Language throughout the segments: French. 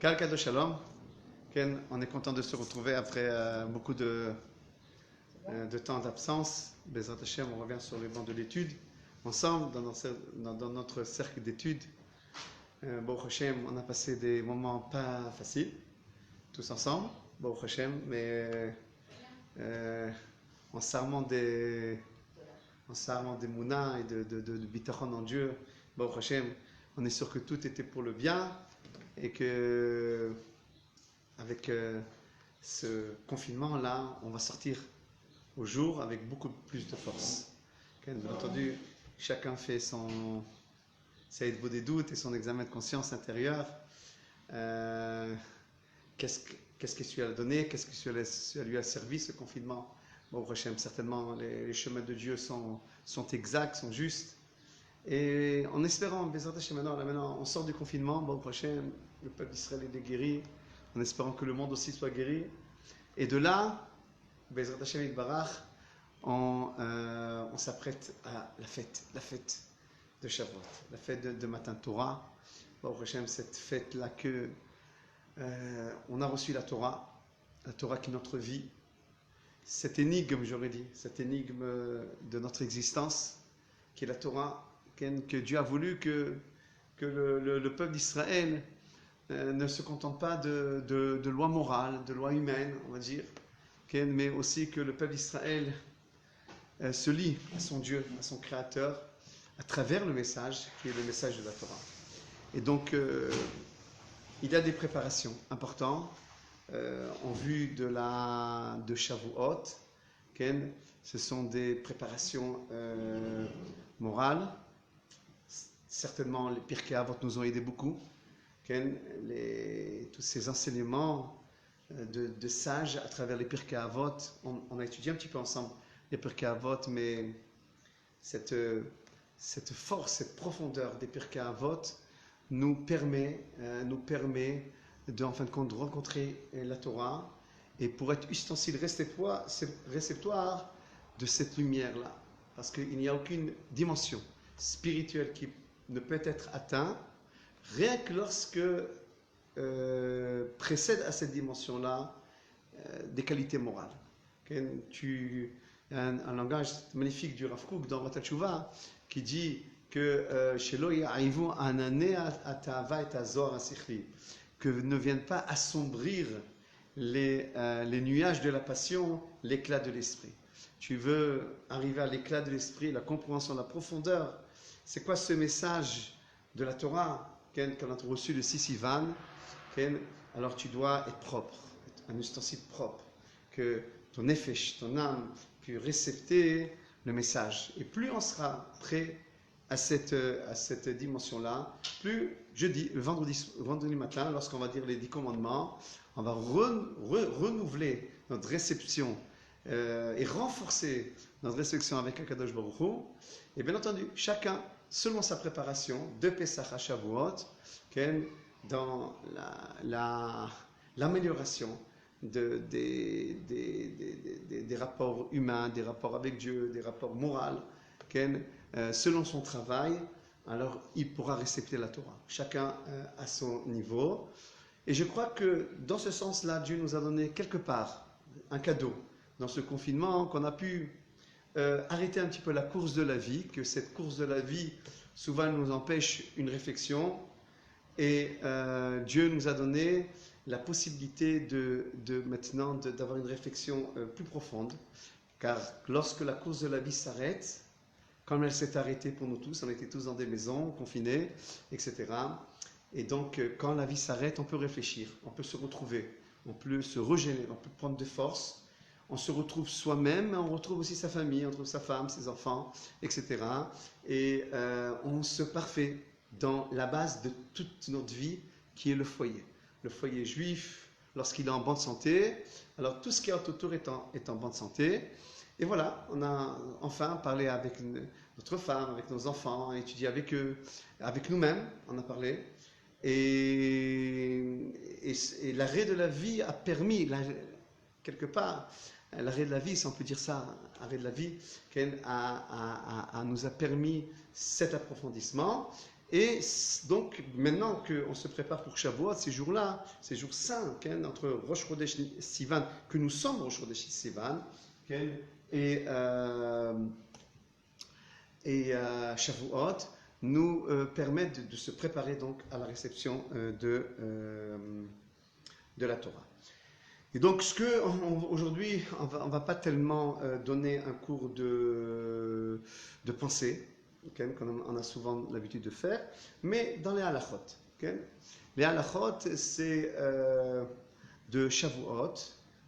Kal Kadosh Shalom. Ken, on est content de se retrouver après beaucoup de temps d'absence. Bezrat Hashem, on revient sur les bancs de l'étude, ensemble, dans notre cercle d'études. Baruch Hashem, on a passé des moments pas faciles, tous ensemble, Baruch Hashem, mais en s'armant des mounas et de bitachon en Dieu, Baruch Hashem, on est sûr que tout était pour le bien et que avec ce confinement-là, on va sortir au jour avec beaucoup plus de force. Bien entendu, chacun fait sa hitbout des doutes et son examen de conscience intérieur. Qu'est-ce que tu lui as donné? Qu'est-ce que tu lui a servi ce confinement? Bon, Hachem, certainement, les chemins de Dieu sont exacts, sont justes. Et en espérant, maintenant, on sort du confinement, bon, Hachem, le peuple d'Israël est guéri, en espérant que le monde aussi soit guéri. Et de là, Bezrat Hashem Yitbarach, on s'apprête à la fête de Shavuot, la fête de Matan Torah. Baruch Hashem, cette fête-là que on a reçu la Torah qui est notre vie, cette énigme, j'aurais dit, cette énigme de notre existence, qui est la Torah, que Dieu a voulu que le peuple d'Israël ne se contente pas de lois morales, de lois humaines, on va dire, mais aussi que le peuple d'Israël se lie à son Dieu, à son Créateur, à travers le message, qui est le message de la Torah. Et donc, il y a des préparations importantes en vue de Shavuot. Ce sont des préparations morales. Certainement, les Pirkei Avot nous ont aidé beaucoup. Tous ces enseignements de sages à travers les Pirkei Avot, on a étudié un petit peu ensemble les Pirkei Avot, mais cette force, cette profondeur des Pirkei Avot nous permet de, en fin de compte, de rencontrer la Torah et pour être ustensile réceptoire de cette lumière-là. Parce qu'il n'y a aucune dimension spirituelle qui ne peut être atteinte rien que lorsque précède à cette dimension-là des qualités morales. Il y a un langage magnifique du Rav Kook dans Rat HaTshuva qui dit que que ne viennent pas assombrir les nuages de la passion, l'éclat de l'esprit. Tu veux arriver à l'éclat de l'esprit, la compréhension, la profondeur. C'est quoi ce message de la Torah qu'on a reçu le 6 Ivan? Alors tu dois être propre, un ustensile propre, que ton nefesh, ton âme, puisse récepter le message. Et plus on sera prêt à cette dimension-là, plus le vendredi matin, lorsqu'on va dire les 10 commandements, on va renouveler notre réception et renforcer notre réception avec Akadosh Baruch Hu. Et bien entendu, chacun, selon sa préparation de Pesach à Shavuot, dans l'amélioration des rapports humains, des rapports avec Dieu, des rapports moraux, selon son travail, alors il pourra récepter la Torah. Chacun à son niveau. Et je crois que dans ce sens-là, Dieu nous a donné quelque part un cadeau dans ce confinement, qu'on a pu arrêter un petit peu la course de la vie, que cette course de la vie souvent nous empêche une réflexion. Et Dieu nous a donné la possibilité maintenant d'avoir une réflexion plus profonde, car lorsque la course de la vie s'arrête, comme elle s'est arrêtée pour nous tous, on était tous dans des maisons, confinés, etc. Et donc, quand la vie s'arrête, on peut réfléchir, on peut se retrouver, on peut se régénérer, on peut prendre de force, on se retrouve soi-même, mais on retrouve aussi sa famille, on retrouve sa femme, ses enfants, etc. Et on se parfait dans la base de toute notre vie, qui est le foyer. Le foyer juif, lorsqu'il est en bonne santé, alors tout ce qui est autour est en bonne santé. Et voilà, on a enfin parlé avec notre femme, avec nos enfants, étudié avec eux, avec nous-mêmes, on a parlé. Et l'arrêt de la vie a permis, quelque part, l'arrêt de la vie, si on peut dire ça, nous a permis cet approfondissement. Et donc, maintenant qu'on se prépare pour Shavuot, ces jours-là, ces jours saints, entre Rosh Chodesh Sivan, que nous sommes Rosh Chodesh Sivan, et, Shavuot, nous permettent de se préparer donc à la réception de la Torah. Et donc, aujourd'hui, on va pas tellement donner un cours de pensée, comme on a souvent l'habitude de faire, mais dans les halachot. Les halachot, c'est de Shavuot,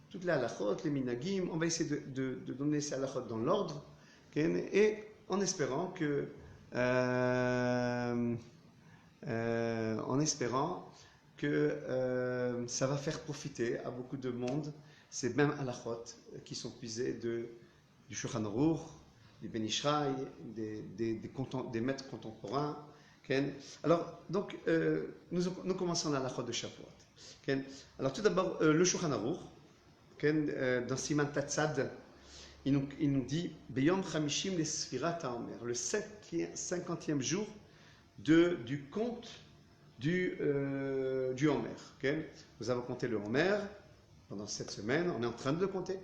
toutes les halachot, les minagim, on va essayer de donner ces halachot dans l'ordre, et en espérant que ça va faire profiter à beaucoup de monde ces mêmes halachot qui sont puisés du Shulchan Aruch, du Ben Ishraï, des maîtres contemporains. Alors, donc, nous commençons la halachot de Shavuot. Alors, tout d'abord, le Shulchan Aruch, dans Siman Tatzad, il nous dit Beyom Chamishim les Sfirat HaOmer, le 50e jour du compte du Homer. Nous avons compté le Homer pendant 7 semaines, on est en train de le compter.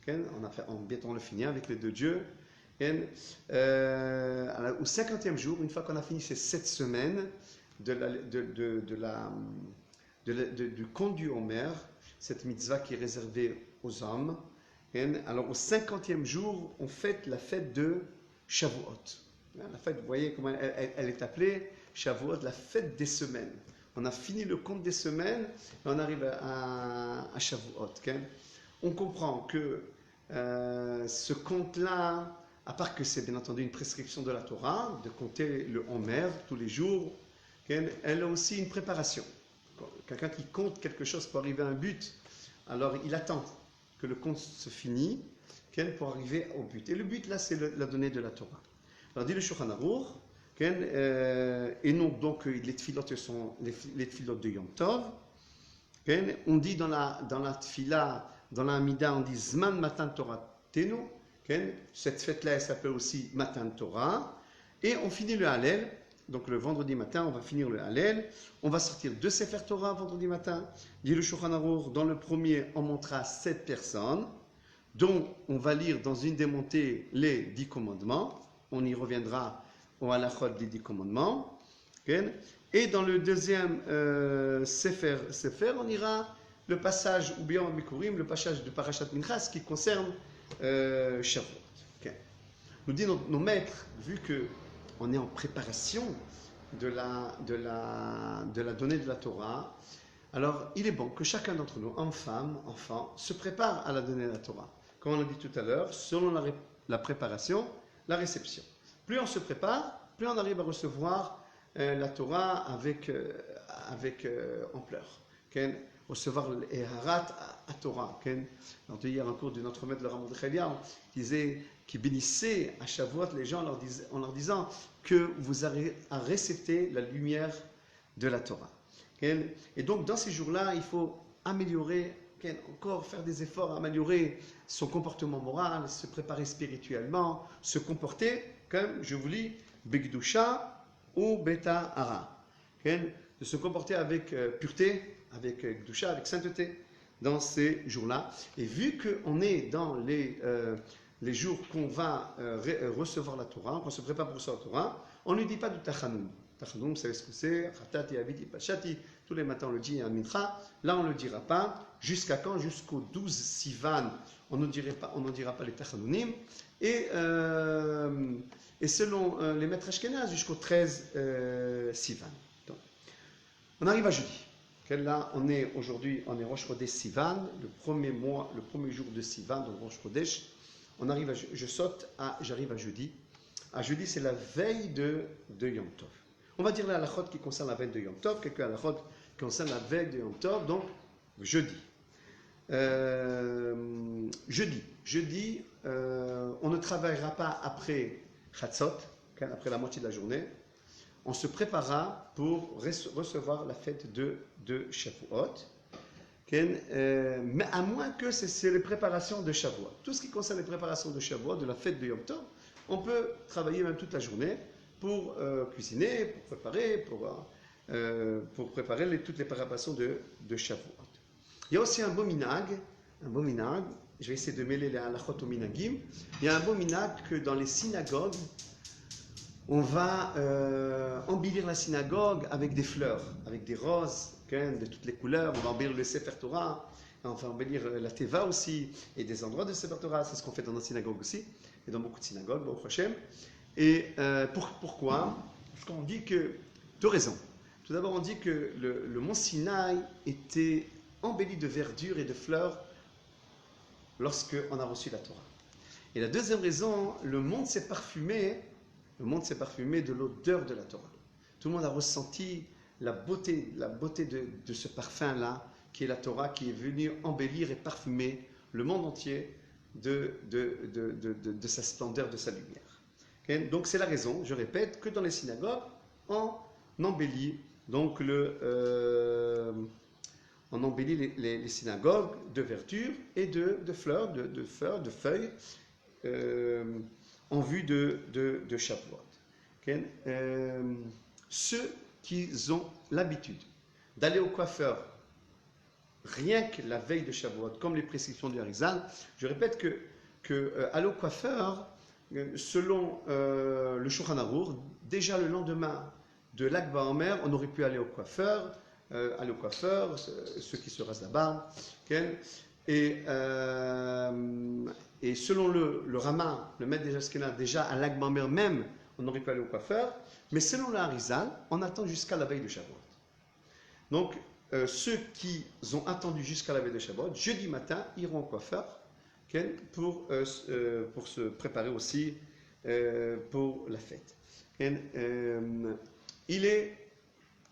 Bientôt on le finit avec les 2 dieux. Au 50e jour, une fois qu'on a fini ces 7 semaines du conte du Homer, cette mitzvah qui est réservée aux hommes, alors au 50e jour, on fête la fête de Shavuot. La fête, vous voyez comment elle est appelée Shavuot, la fête des semaines. On a fini le compte des semaines et on arrive à Shavuot. On comprend que ce compte-là, à part que c'est bien entendu une prescription de la Torah, de compter le Homer tous les jours, elle a aussi une préparation. Quelqu'un qui compte quelque chose pour arriver à un but, alors il attend que le compte se finisse pour arriver au but. Et le but là, c'est la donnée de la Torah. Alors dit le Shulchan Aruch, et non donc les tfilot sont les tfilot de Yom Tov. On dit dans la tfila, dans la Amida, on dit Zman Matan Torah Tenu. Cette fête-là, elle s'appelle aussi Matan Torah. Et on finit le Hallel. Donc le vendredi matin, on va finir le Hallel. On va sortir 2 Sefer Torah vendredi matin. Dit le Shulchan Aruch, dans le premier, on montrera 7 personnes, dont on va lire dans une des montées les 10 commandements. On y reviendra au halachot des 10 commandements. Et dans le deuxième Sefer, on ira le passage, ou bien Bikurim, le passage de Parashat Minchas qui concerne Shavuot. Nous disent nos maîtres, vu qu'on est en préparation de la donnée de la Torah, alors il est bon que chacun d'entre nous, hommes, femmes, enfants, se prépare à la donnée de la Torah. Comme on l'a dit tout à l'heure, selon la préparation, la réception. Plus on se prépare, plus on arrive à recevoir la Torah avec ampleur. Recevoir l'Eharat à Torah. Alors, hier, un cours de notre maître, le Rav Mordechai, disait qu'il bénissait à Shavuot les gens en leur disant que vous avez à récepter la lumière de la Torah. Et donc, dans ces jours-là, il faut améliorer, encore faire des efforts à améliorer son comportement moral, se préparer spirituellement, se comporter comme, je vous lis, Begdusha ou Beta Hara. De se comporter avec pureté, avec Gdusha, avec sainteté dans ces jours-là. Et vu qu'on est dans les jours qu'on va recevoir la Torah, qu'on se prépare pour recevoir la Torah, on ne dit pas du Tachanun. Tachanun, vous savez ce que c'est, Chatati, Aviti, Pachati, tous les matins on le dit à Mincha. Là on ne le dira pas. Jusqu'à quand? Jusqu'au 12 Sivan, on n'en dira pas les Tachanunim. Et selon les maîtres Ashkenaz, jusqu'au 13 Sivan. Donc, on arrive à jeudi. Là, aujourd'hui, on est Rosh Chodesh Sivan, le premier jour de Sivan, donc Rosh Chodesh. On arrive j'arrive à jeudi. À jeudi, c'est la veille de Yom Tov. On va dire la halachot qui concerne la veille de Yom Tov, quelques halachot qui concernent la veille de Yom Tov, donc jeudi. Jeudi, on ne travaillera pas après Chatzot, après la moitié de la journée. On se préparera pour recevoir la fête de Shavuot, mais à moins que c'est les préparations de Shavuot. Tout ce qui concerne les préparations de Shavuot, de la fête de Yom Tov, on peut travailler même toute la journée, pour cuisiner, pour préparer toutes les préparations de Shavuot. Il y a aussi un beau minag, je vais essayer de mêler les halachot au minagim. Il y a un beau minag que dans les synagogues, on va embellir la synagogue avec des fleurs, avec des roses de toutes les couleurs. On va embellir le Sefer Torah, on va embellir la Teva aussi, et des endroits de Sefer Torah. C'est ce qu'on fait dans nos synagogues aussi, et dans beaucoup de synagogues, au Hashem. Et pourquoi? Parce qu'on dit que, deux raisons. Tout d'abord, on dit que le mont Sinaï était embelli de verdure et de fleurs lorsqu'on a reçu la Torah. Et la deuxième raison, le monde s'est parfumé de l'odeur de la Torah. Tout le monde a ressenti la beauté de ce parfum-là, qui est la Torah, qui est venue embellir et parfumer le monde entier de sa splendeur, de sa lumière. Okay? Donc c'est la raison, je répète, que dans les synagogues, on embellit donc on embellit les synagogues de verdure et de fleurs, de feuilles, en vue de Shavuot. Okay? Ceux qui ont l'habitude d'aller au coiffeur rien que la veille de Shavuot, comme les prescriptions du Harizal, je répète que aller au coiffeur, selon le Shulchan Aruch, déjà le lendemain de Lag BaOmer, on aurait pu aller au coiffeur, ceux qui se rasent la barbe, okay? Et selon le Rama, le maître des Ashkenaz, déjà à Lag BaOmer même, on aurait pu aller au coiffeur, mais selon le Harizal, on attend jusqu'à la veille de Shavuot. Donc, ceux qui ont attendu jusqu'à la veille de Shavuot, jeudi matin, iront au coiffeur, okay, pour se préparer aussi pour la fête. Okay? Il est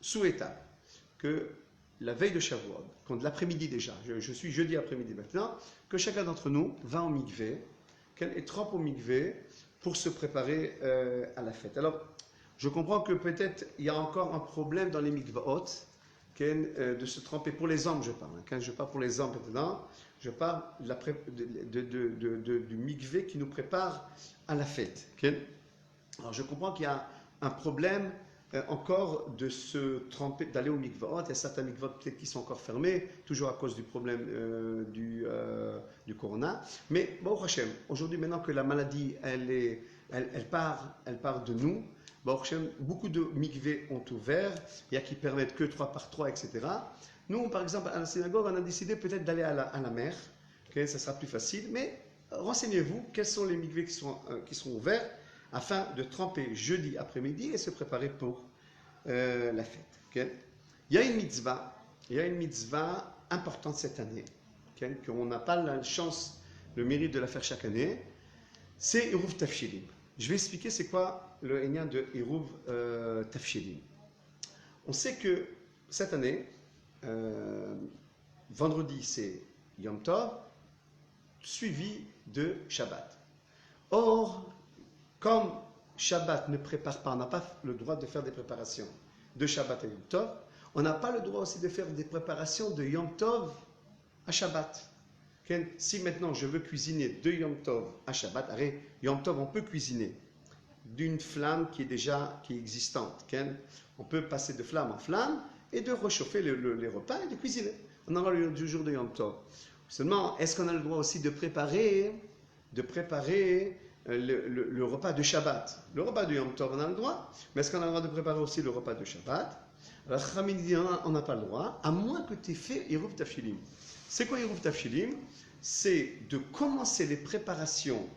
souhaitable que la veille de Shavuot, quand l'après-midi déjà, je suis jeudi après-midi maintenant, que chacun d'entre nous va en mikvé, et trempe au mikvé pour se préparer à la fête. Alors, je comprends que peut-être il y a encore un problème dans les mikvaot, de se tremper, pour les hommes je parle, quand je parle pour les hommes maintenant, je parle du mikvé qui nous prépare à la fête. Alors je comprends qu'il y a un problème encore de se tremper, d'aller au mikvaot. Il y a certains mikvaot peut-être qui sont encore fermés, toujours à cause du problème du corona. Mais bon, Hachem, aujourd'hui maintenant que la maladie elle part de nous, bon, Hachem, beaucoup de mikvés ont ouvert, il y a qui permettent que 3 par 3, etc. Nous, par exemple, à la synagogue, on a décidé peut-être d'aller à la mer, okay, ça sera plus facile, mais renseignez-vous quels sont les mikvés qui sont ouverts, afin de tremper jeudi après-midi et se préparer pour la fête. Okay? Il y a une mitzvah importante cette année, okay, qu'on n'a pas la chance, le mérite de la faire chaque année, c'est Eruv Tafshilim. Je vais expliquer c'est quoi le Hénia de Eruv Tafshilim. On sait que cette année, vendredi c'est Yom Tov, suivi de Shabbat. Or, comme Shabbat ne prépare pas, on n'a pas le droit de faire des préparations de Shabbat à Yom Tov, on n'a pas le droit aussi de faire des préparations de Yom Tov à Shabbat. Si maintenant je veux cuisiner de Yom Tov à Shabbat, Yom Tov on peut cuisiner d'une flamme qui est existante. On peut passer de flamme en flamme et de réchauffer les repas et de cuisiner. On aura le jour de Yom Tov. Seulement, est-ce qu'on a le droit aussi de préparer le repas de Shabbat? Le repas de Yom Tov, on a le droit, mais est-ce qu'on a le droit de préparer aussi le repas de Shabbat? Alors, Chachamim dit on n'a pas le droit, à moins que tu aies fait Eruv Tafshilim. C'est quoi Eruv Tafshilim? C'est de commencer les préparations.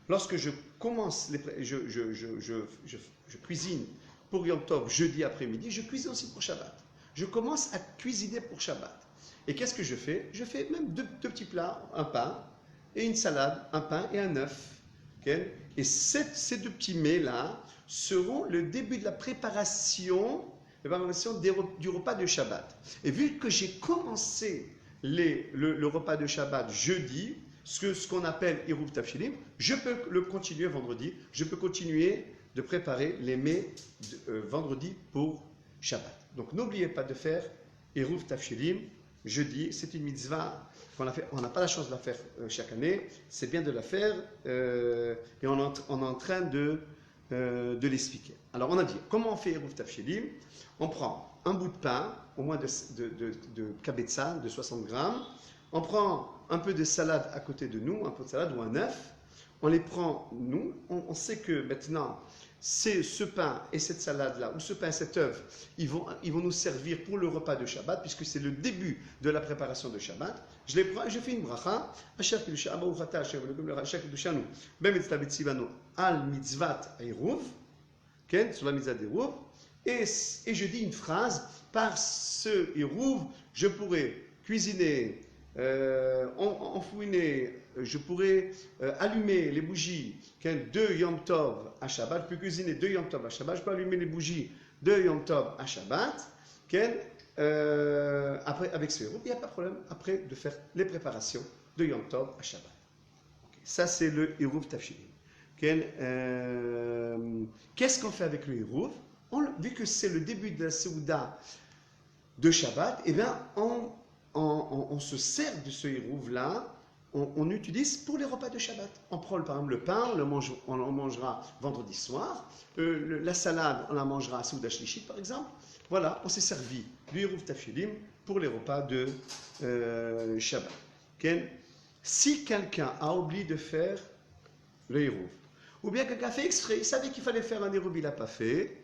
Lorsque je commence, je cuisine pour Yom Tov jeudi après-midi, je cuisine aussi pour Shabbat. Je commence à cuisiner pour Shabbat. Et qu'est-ce que je fais? Je fais même deux petits plats, un pain et une salade, un pain et un œuf. Okay? Et ces deux petits mets-là seront le début de la préparation du repas de Shabbat. Et vu que j'ai commencé le repas de Shabbat jeudi, ce qu'on appelle Eruv Tafshilim, je peux le continuer vendredi, je peux continuer de préparer les mets vendredi pour Shabbat. Donc n'oubliez pas de faire Eruv Tafshilim jeudi, c'est une mitzvah qu'on a fait, on n'a pas la chance de la faire chaque année, c'est bien de la faire et on est en train de de l'expliquer. Alors on a dit, comment on fait Eruv Tafshilim? On prend un bout de pain, au moins de kabetza, de 60 grammes. On prend un peu de salade à côté de nous, un peu de salade ou un œuf. On les prend, nous, on sait que maintenant, c'est ce pain et cette salade-là, ou ce pain et cet œuf, ils vont nous servir pour le repas de Shabbat, puisque c'est le début de la préparation de Shabbat. Je les prends et je fais une bracha. Al mitzvat eruv, sur la mitzvah d'eruv, et je dis une phrase, par ce eruv, je pourrais cuisiner, enfouiner, je pourrais allumer les bougies de Yom Tov à Shabbat, je peux cuisiner de Yom Tov à Shabbat, je peux allumer les bougies de Yom Tov à Shabbat, après, avec ce eruv, il n'y a pas de problème après de faire les préparations de Yom Tov à Shabbat. Okay. Ça, c'est le eruv tafshilim. Qu'est-ce qu'on fait avec le eruv? Vu que c'est le début de la Seuda de Shabbat, eh bien, on se sert de ce eruv-là, on utilise pour les repas de Shabbat. On prend par exemple le pain, on en mangera vendredi soir, la salade, on la mangera à Seuda Shlishit par exemple. Voilà, on s'est servi du eruv tafshilim pour les repas de Shabbat. Si quelqu'un a oublié de faire le eruv, ou bien quelqu'un a fait exprès, il savait qu'il fallait faire un eruv, il n'a pas fait,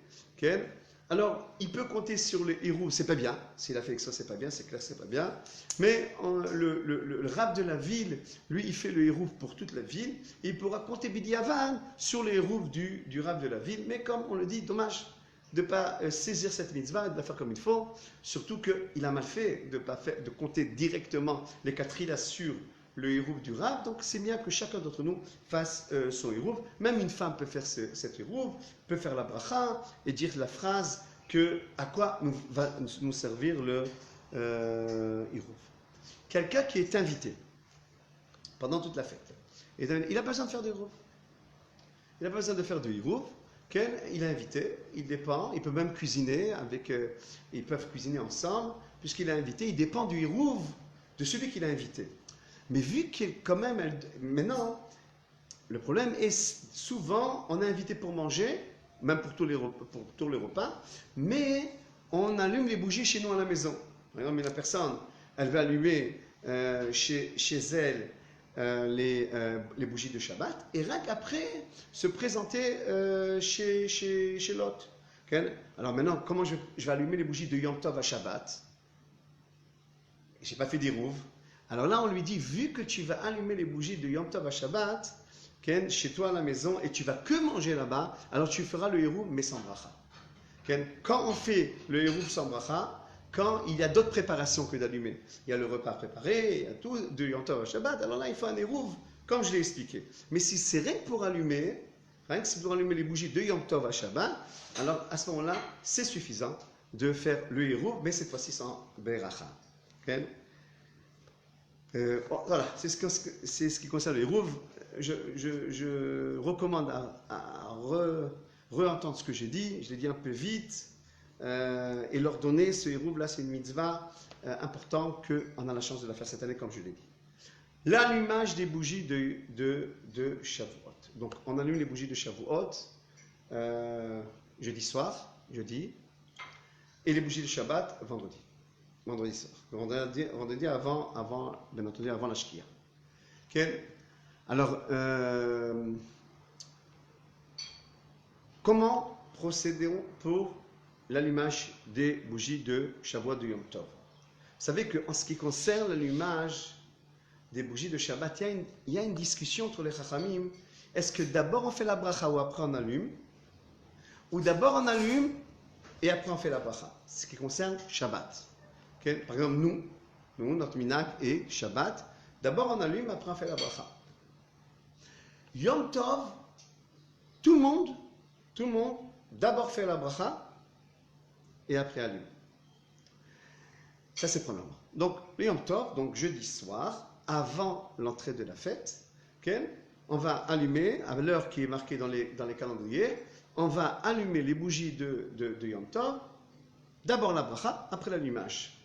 alors il peut compter sur le eruv, c'est pas bien, s'il a fait exprès, c'est pas bien, c'est clair, c'est pas bien, mais le rab de la ville, lui, il fait le eruv pour toute la ville, il pourra compter bidiavan sur le eruv du rab de la ville, mais comme on le dit, dommage de ne pas saisir cette mitzvah et de la faire comme il faut, surtout qu'il a mal fait de compter directement les quatrilas sur le eruv du rab, donc c'est bien que chacun d'entre nous fasse son eruv. Même une femme peut faire cet eruv, peut faire la bracha et dire la phrase à quoi va nous servir le eruv. Quelqu'un qui est invité pendant toute la fête, il n'a pas besoin de faire de eruv. Il n'a pas besoin de faire de eruv. Il est invité, il dépend, il peut même cuisiner ils peuvent cuisiner ensemble, puisqu'il est invité, il dépend du eruv de celui qu'il a invité. Mais vu que quand même, maintenant, le problème est souvent, on est invité pour manger, même pour tous les repas, mais on allume les bougies chez nous à la maison. Par exemple, la personne, elle va allumer chez elle les bougies de Shabbat, et rien qu'après, se présenter chez l'hôte. Okay? Alors maintenant, comment je vais allumer les bougies de Yom Tov à Shabbat? Je n'ai pas fait d'eruv. Alors là, on lui dit, vu que tu vas allumer les bougies de Yom Tov à Shabbat, chez toi à la maison, et tu vas que manger là-bas, alors tu feras le eruv, mais sans bracha. Quand on fait le eruv sans bracha, quand il y a d'autres préparations que d'allumer, il y a le repas préparé, il y a tout de Yom Tov à Shabbat, alors là, il faut un eruv, comme je l'ai expliqué. Mais si c'est rien que pour allumer, les bougies de Yom Tov à Shabbat, alors à ce moment-là, c'est suffisant de faire le eruv, mais cette fois-ci sans bracha. Voilà, c'est ce qui concerne les eruv. Je recommande à re-entendre ce que j'ai dit. Je l'ai dit un peu vite. Et leur donner ce eruv là, c'est une mitzvah importante qu'on a la chance de la faire cette année, comme je l'ai dit. L'allumage des bougies de Shavuot. Donc, on allume les bougies de Shavuot jeudi soir, et les bougies de Shabbat vendredi soir. Vendredi avant, bien entendu, avant la Shkia. Okay. Alors, comment procédons pour l'allumage des bougies de Shavuot de Yom Tov? Vous savez qu'en ce qui concerne l'allumage des bougies de Shabbat, il y a une discussion entre les Chachamim. Est-ce que d'abord on fait la bracha ou après on allume? Ou d'abord on allume et après on fait la bracha? Ce qui concerne Shabbat. Okay? Par exemple, nous, notre minhag est Shabbat. D'abord on allume, après on fait la bracha. Yom Tov, tout le monde, d'abord fait la bracha et après allume. Ça c'est premièrement. Donc, le Yom Tov, donc jeudi soir, avant l'entrée de la fête, okay, on va allumer, à l'heure qui est marquée dans les calendriers, on va allumer les bougies de Yom Tov, d'abord la bracha, après l'allumage.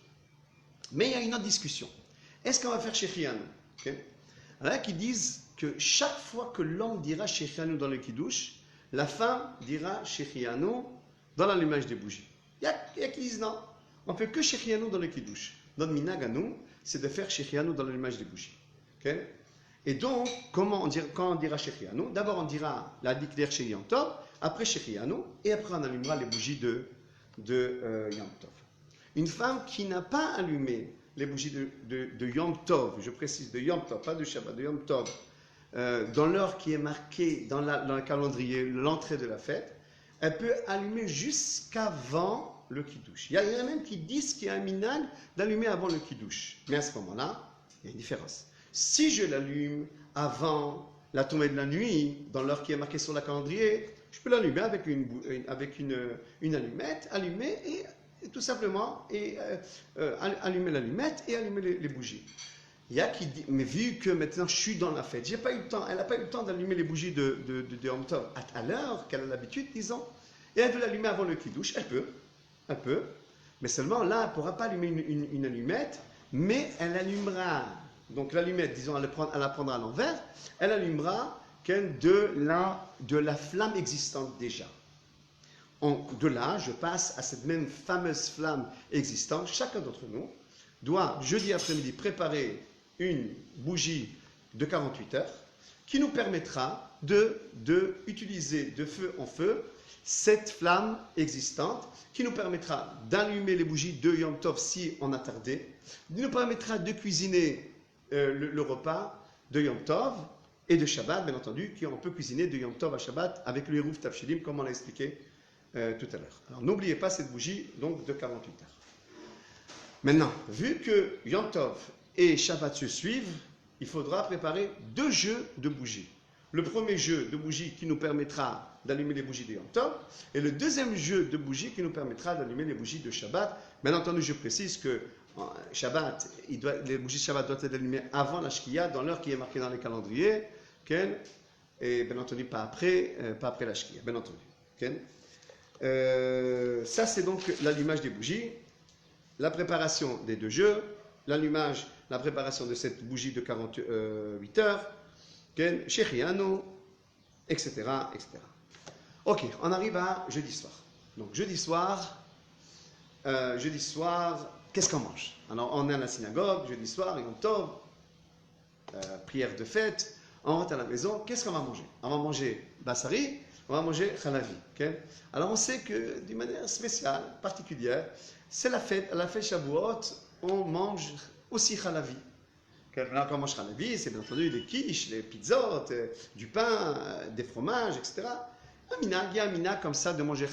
Mais il y a une autre discussion. Est-ce qu'on va faire Shechianu? Okay. Alors là, qui disent que chaque fois que l'homme dira Shechianu dans le Kiddush, la femme dira Shechianu dans l'allumage des bougies. Il y a qui disent non, on ne fait que Shechianu dans le Kiddush. Notre minhag à nous, c'est de faire Shechianu dans l'allumage des bougies. Okay? Et donc, quand on dira Shechianu, d'abord on dira la Dikler chez Yom Tov, après Shechianu, et après on allumera les bougies de Yom Tov. Une femme qui n'a pas allumé les bougies de Yom Tov, je précise de Yom Tov, pas de Shabbat, de Yom Tov, dans l'heure qui est marquée dans le calendrier, l'entrée de la fête, elle peut allumer jusqu'avant le Kiddush. Il y en a même qui disent qu'il y a un minhag d'allumer avant le Kiddush. Mais à ce moment-là, il y a une différence. Si je l'allume avant la tombée de la nuit, dans l'heure qui est marquée sur le calendrier, je peux l'allumer avec une allumette, allumer et tout simplement allumer l'allumette et allumer les bougies. Il y a qui dit, mais vu que maintenant je suis dans la fête, j'ai pas eu le temps, elle n'a pas eu le temps d'allumer les bougies de Yom Tov à l'heure qu'elle a l'habitude, disons, et elle veut l'allumer avant le Kiddush, elle peut, mais seulement là, elle ne pourra pas allumer une allumette, mais elle allumera, donc l'allumette, disons, elle la prendra à l'envers, elle allumera de la flamme existante déjà. De là, je passe à cette même fameuse flamme existante. Chacun d'entre nous doit, jeudi après-midi, préparer une bougie de 48 heures qui nous permettra d'utiliser de feu en feu cette flamme existante, qui nous permettra d'allumer les bougies de Yom Tov si on a tardé, nous permettra de cuisiner le repas de Yom Tov et de Shabbat, bien entendu, qu'on peut cuisiner de Yom Tov à Shabbat avec le Hérouf Tavshilim, comme on l'a expliqué tout à l'heure. Alors n'oubliez pas cette bougie donc de 48 heures. Maintenant, vu que Yom Tov et Shabbat se suivent, il faudra préparer 2 jeux de bougies. Le premier jeu de bougies qui nous permettra d'allumer les bougies de Yom Tov, et le deuxième jeu de bougies qui nous permettra d'allumer les bougies de Shabbat. Bien entendu, je précise que Shabbat, les bougies de Shabbat doivent être allumées avant la Shkia, dans l'heure qui est marquée dans les calendriers, et bien entendu pas après la Shkia, bien entendu. Ça, c'est donc l'allumage des bougies, la préparation des 2 jeux, l'allumage, la préparation de cette bougie de 48 heures, Shechianu, etc., etc. Ok, on arrive à jeudi soir. Donc jeudi soir, qu'est-ce qu'on mange? Alors on est à la synagogue, jeudi soir, Yom Tov, prière de fête, on rentre à la maison, qu'est-ce qu'on va manger? On va manger bassari, on va manger chalavi. Okay? Alors on sait que d'une manière spéciale, particulière, c'est la fête, à la fête Shavuot, on mange aussi chalavi. Quand on mange chalavi, c'est bien entendu des quiches, des pizzas, du pain, des fromages, etc. Il y a un minhag comme ça de manger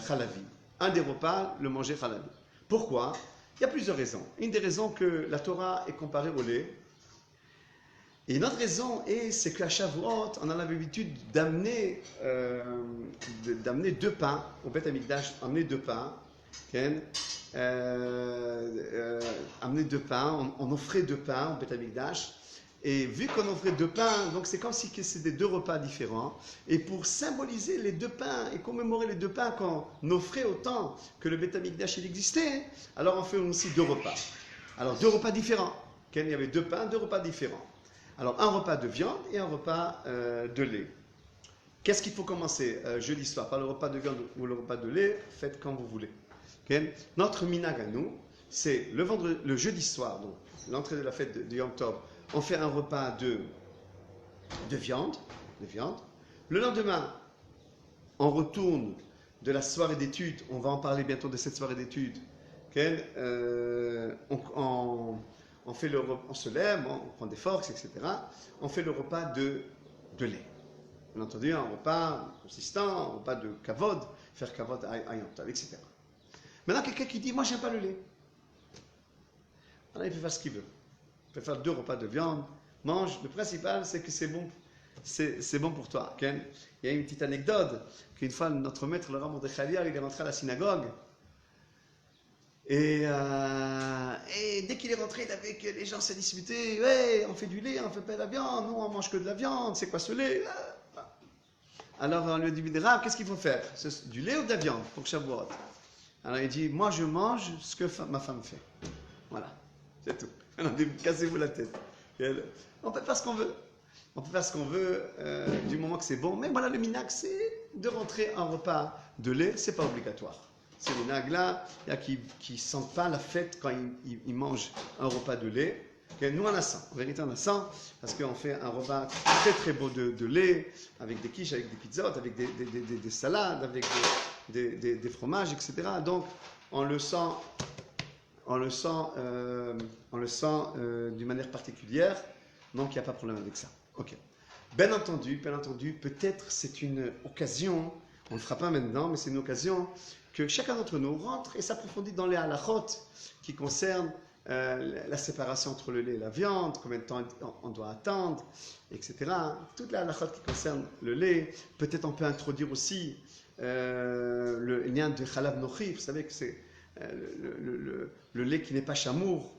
chalavi. Un des repas, le manger chalavi. Pourquoi? Il y a plusieurs raisons. Une des raisons que la Torah est comparée au lait. Et une autre raison, c'est qu'à Shavuot, on a l'habitude d'amener 2 pains au Beth Amikdash, amener 2 pains. Amener 2 pains, on offrait 2 pains au Beth Amikdash. Et vu qu'on offrait 2 pains, donc c'est comme si c'était 2 repas différents. Et pour symboliser les 2 pains et commémorer les 2 pains qu'on offrait au temps que le Beth Amikdash il existait, alors on fait aussi 2 repas. Alors 2 repas différents. Il y avait 2 pains, 2 repas différents. Alors un repas de viande et un repas de lait. Qu'est-ce qu'il faut commencer jeudi soir? Par le repas de viande ou le repas de lait? Faites comme vous voulez. Notre minhag à nous, c'est le jeudi soir, donc l'entrée de la fête de Yom Tov, on fait un repas de viande. Le lendemain, on retourne de la soirée d'études, on va en parler bientôt de cette soirée d'études. On se lève, on prend des forces, etc. On fait le repas de lait. Bien entendu, un repas consistant, un repas de kavod, faire kavod à Yom Tov, etc. Maintenant, quelqu'un qui dit, moi, j'aime pas le lait. Alors, il peut faire ce qu'il veut. Il peut faire 2 repas de viande, mange. Le principal, c'est que c'est bon. C'est bon pour toi. Okay? Il y a une petite anecdote qu'une fois, notre maître, le Rav Mordechai Eliyahu, il est rentré à la synagogue. Et dès qu'il est rentré, il avait que les gens s'est disputé. Ouais, on fait du lait, on fait pas de la viande. Nous, on mange que de la viande. C'est quoi ce lait? Alors, on lui a dit, Rav, qu'est-ce qu'il faut faire? Du lait ou de la viande pour Shavuot? Alors, il dit, moi, je mange ce que ma femme fait. Voilà, c'est tout. Alors, cassez-vous la tête. On peut faire ce qu'on veut. On peut faire ce qu'on veut du moment que c'est bon. Mais voilà, le minag, c'est de rentrer un repas de lait, c'est pas obligatoire. Ces minag-là, il y a qui ne sentent pas la fête quand ils mangent un repas de lait. Okay, nous, on a ça. En vérité, on a ça parce qu'on fait un repas très très beau de lait, avec des quiches, avec des pizzas, avec des salades, avec des fromages, etc. Donc, on le sent d'une manière particulière. Donc, il n'y a pas de problème avec ça. Ok. Bien entendu, peut-être c'est une occasion, on ne le fera pas maintenant, mais c'est une occasion que chacun d'entre nous rentre et s'approfondit dans les halachot qui concernent la séparation entre le lait et la viande, combien de temps on doit attendre, etc. Toutes les halachot qui concernent le lait. Peut-être on peut introduire aussi le lien de Chalab Nochi. Vous savez que c'est le lait qui n'est pas chamour.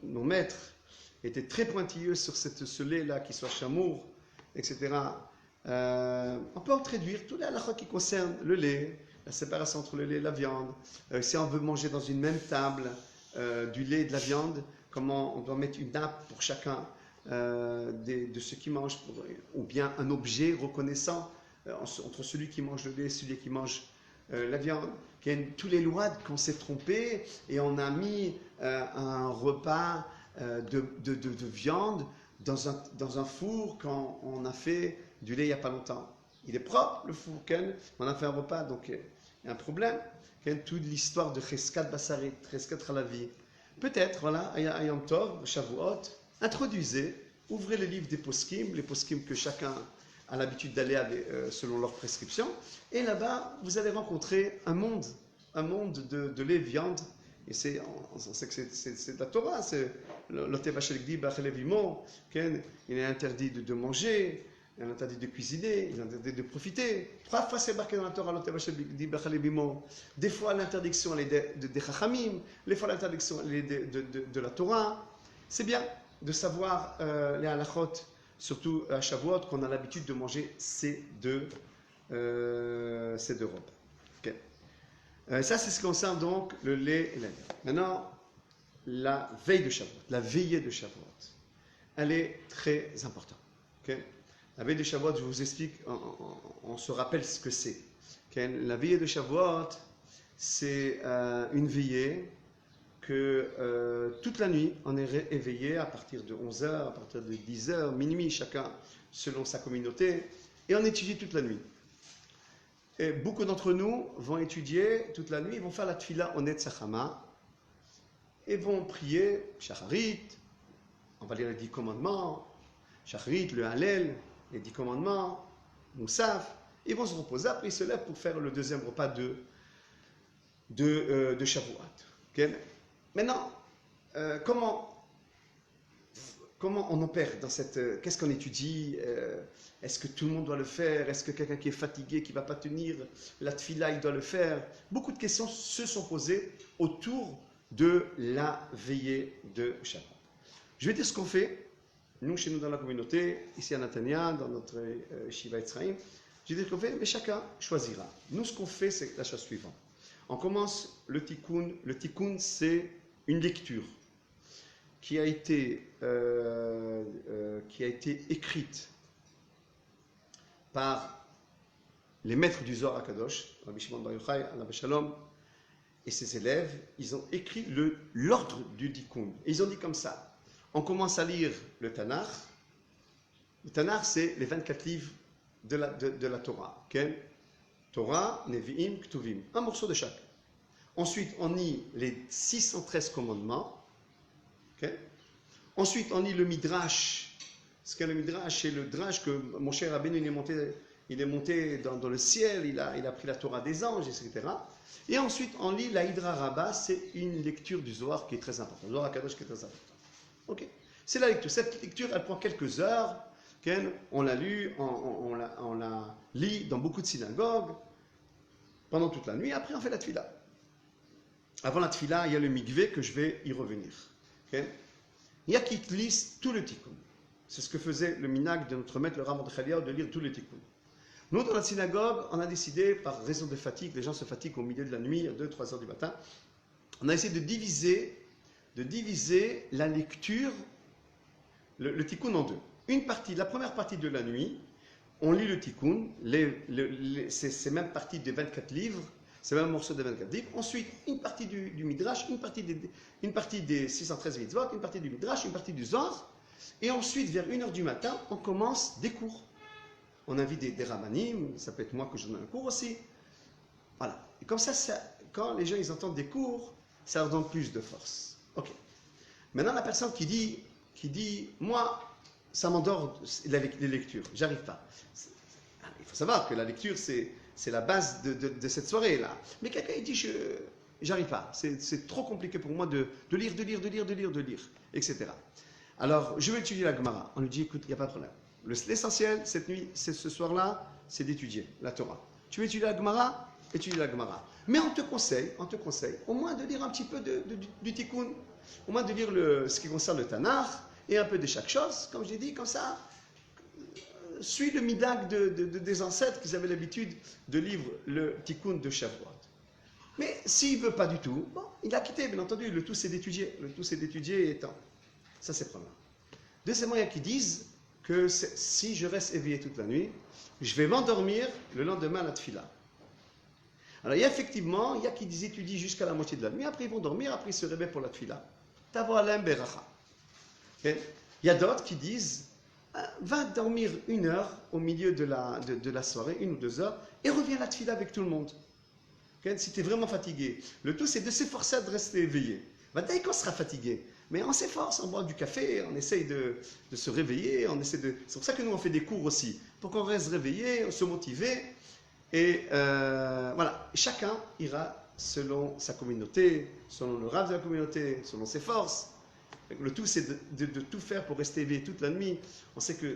Nos maîtres étaient très pointilleux sur ce lait-là qui soit chamour, etc. On peut introduire tous les halachot qui concernent le lait, la séparation entre le lait et la viande. Si on veut manger dans une même table du lait et de la viande, comment on doit mettre une nappe pour chacun de ceux qui mangent, ou bien un objet reconnaissant entre celui qui mange le lait et celui qui mange la viande. Il y a toutes les lois qu'on s'est trompé et on a mis un repas de viande dans un four quand on a fait du lait il n'y a pas longtemps. Il est propre le four, on a fait un repas, donc il y a un problème. Toute l'histoire de Cheskat Bassarit, Cheskat Halavi. Peut-être, voilà, à Yom Tov, Shavuot, introduisez, ouvrez les livres des poskim, les poskim que chacun a l'habitude d'aller selon leurs prescriptions, et là-bas, vous allez rencontrer un monde de lait, viande, et on sait que c'est de la Torah, c'est il est interdit de manger, il est interdit de cuisiner, il est interdit de profiter. 3 fois c'est marqué dans la Torah, des fois l'interdiction elle est des Chachamim, des fois l'interdiction elle est de la Torah. C'est bien de savoir les halachot, surtout à Shavuot, qu'on a l'habitude de manger ces deux repas. Okay. Ça c'est ce qui concerne donc le lait et la viande. Maintenant, la veille de Shavuot, la veillée de Shavuot, elle est très importante. Okay. La veille de Shavuot, je vous explique, on se rappelle ce que c'est. Okay. La veillée de Shavuot, c'est une veillée que toute la nuit, on est éveillé à partir de 11h, à partir de 10h, minuit, chacun selon sa communauté, et on étudie toute la nuit. Et beaucoup d'entre nous vont étudier toute la nuit, ils vont faire la tfila Onet Sachama, et vont prier Shacharit, on va lire les 10 commandements, Shacharit, le Hallel, les 10 commandements, Moussaf, ils vont se reposer, après ils se lèvent pour faire le deuxième repas de Shavuot. Okay. Maintenant, comment on opère dans cette... Qu'est-ce qu'on étudie? Est-ce que tout le monde doit le faire? Est-ce que quelqu'un qui est fatigué, qui ne va pas tenir la tfila, il doit le faire? Beaucoup de questions se sont posées autour de la veillée de Shavuot. Je vais dire ce qu'on fait. Nous, chez nous, dans la communauté, ici à Natania, dans notre Shiva Yitzraïm, je vais dire ce qu'on fait, mais chacun choisira. Nous, ce qu'on fait, c'est la chose suivante. On commence le tikkun. Le tikkun, c'est une lecture qui a été écrite par les maîtres du Zohar HaKadosh, Rabbi Shimon Bar Yochai, Alav Shalom, et ses élèves. Ils ont écrit l'ordre du tikkun. Et ils ont dit comme ça. On commence à lire le Tanakh. Le Tanakh, c'est les 24 livres de la Torah. Okay? Torah, Nevi'im, Ktuvim. Un morceau de chaque. Ensuite, on lit les 613 commandements. Okay? Ensuite, on lit le Midrash. Ce qu'est le Midrash, c'est le Drash que mon cher Rabbeinu, il est monté dans le ciel, il a pris la Torah des anges, etc. Et ensuite, on lit la Hydra Rabbah, c'est une lecture du Zohar qui est très importante. Le Zohar HaKadosh qui est très important. Okay. C'est la lecture. Cette lecture, elle prend quelques heures. On l'a lu, on la lit dans beaucoup de synagogues pendant toute la nuit. Après, on fait la tfila. Avant la tfila, il y a le mikvé que je vais y revenir. Okay. Il y a qui lisent tout le tikkun. C'est ce que faisait le minag de notre maître, le Rav Mordechai, de lire tout le tikkun. Nous, dans la synagogue, on a décidé, par raison de fatigue, les gens se fatiguent au milieu de la nuit, à 2-3 heures du matin, on a essayé de diviser la lecture, le tikkun en deux. la première partie de la nuit, on lit le Tikkun, ces mêmes parties des 24 livres, ces mêmes morceaux des 24 livres. Ensuite, une partie du Midrash, une partie des 613 mitzvot, une partie du Midrash, une partie du Zohar. Et ensuite, vers 1h du matin, on commence des cours. On invite des rabbanim, ça peut être moi que je donne un cours aussi. Voilà. Et comme ça, quand les gens ils entendent des cours, ça leur donne plus de force. Ok. Maintenant, la personne qui dit moi, ça m'endort les lectures, j'arrive pas. Il faut savoir que la lecture, c'est la base de cette soirée-là. Mais quelqu'un il dit j'arrive pas, c'est trop compliqué pour moi de lire, etc. Alors, je vais étudier la Gemara. On lui dit écoute, il n'y a pas de problème. L'essentiel, cette nuit, ce soir-là, c'est d'étudier la Torah. Tu veux étudier la Gemara? Étudie la Gemara. Mais on te conseille, au moins de lire un petit peu du Tikkun, au moins de lire ce qui concerne le Tanakh, et un peu de chaque chose, comme j'ai dit, comme ça, suis le midag des ancêtres qui avaient l'habitude de lire le Tikkun de Shavuot. Mais s'il ne veut pas du tout, bon, il a quitté, bien entendu, le tout c'est d'étudier. Le tout c'est d'étudier étant. Ça c'est premier. Deuxièmement, il y a qui disent que si je reste éveillé toute la nuit, je vais m'endormir le lendemain à la tfila. Alors, il y a effectivement, il y a qui disent étudient jusqu'à la moitié de la nuit, après ils vont dormir, après ils se réveillent pour la tfila. Tavoalem beracha. Il y a d'autres qui disent va dormir 1 heure au milieu de la soirée, 1 ou 2 heures, et reviens à la tfila avec tout le monde. Si tu es vraiment fatigué, le tout c'est de s'efforcer de rester éveillé. Dès qu'on sera fatigué, mais on s'efforce, on boit du café, on essaye de se réveiller, c'est pour ça que nous on fait des cours aussi, pour qu'on reste réveillé, se motiver. Et voilà, chacun ira selon sa communauté, selon le rave de la communauté, selon ses forces. Le tout, c'est de tout faire pour rester éveillé toute la nuit. On sait que